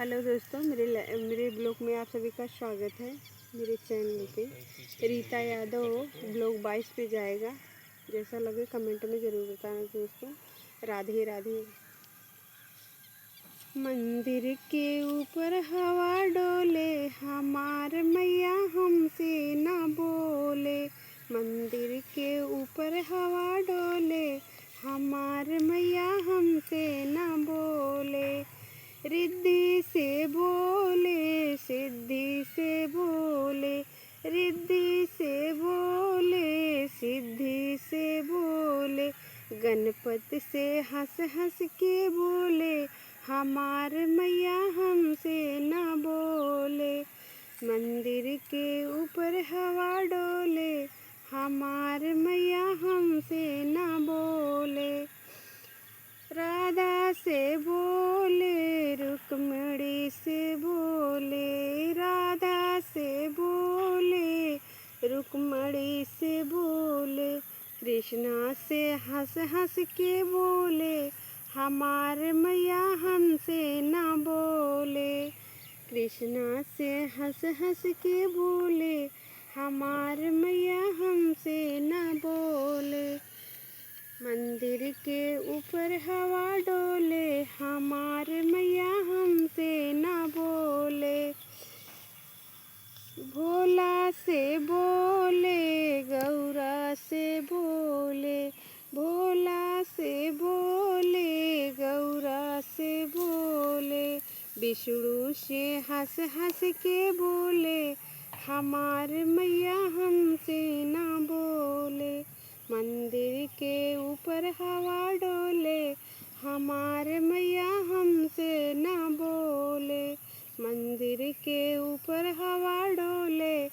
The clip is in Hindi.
हेलो दोस्तों, मेरे ब्लॉग में आप सभी का स्वागत है। मेरे चैनल पे रीता यादव ब्लॉग 22 पे जाएगा। जैसा लगे कमेंट में ज़रूर बताना दोस्तों। राधे राधे। मंदिर के ऊपर हवा डोले, हमार मैया हमसे ना बोले। मंदिर के ऊपर हवा डोले, हमार मैया हमसे ना बोले। रिद्धि से बोले, सिद्धि से बोले, रिद्धि से बोले, सिद्धि से बोले। गणपति से हंस हंस के बोले, हमार मैया हमसे ना बोले। मंदिर के ऊपर हवा डोले, हमार मैया हमसे ना बोले। राधा से बोले, रुक्मिणी से बोले, राधा से बोले, रुक्मिणी से बोले। कृष्णा से हंस हंस के बोले, हमार मैया हमसे ना बोले। कृष्णा से हंस हंस के बोले, हमार मैया हमसे ना बोले। मंदिर के ऊपर हवा डोले, हमार मैया हमसे ना बोले। भोला से बोले, गौरा से बोले, भोला से बोले, गौरा से बोले। विष्णु से हंस हंस के बोले, हमार मैया हमसे ना बोले। मंदिर के ऊपर हवा डोले, हमार मैया हमसे ना बोले। मंदिर के ऊपर हवा डोले,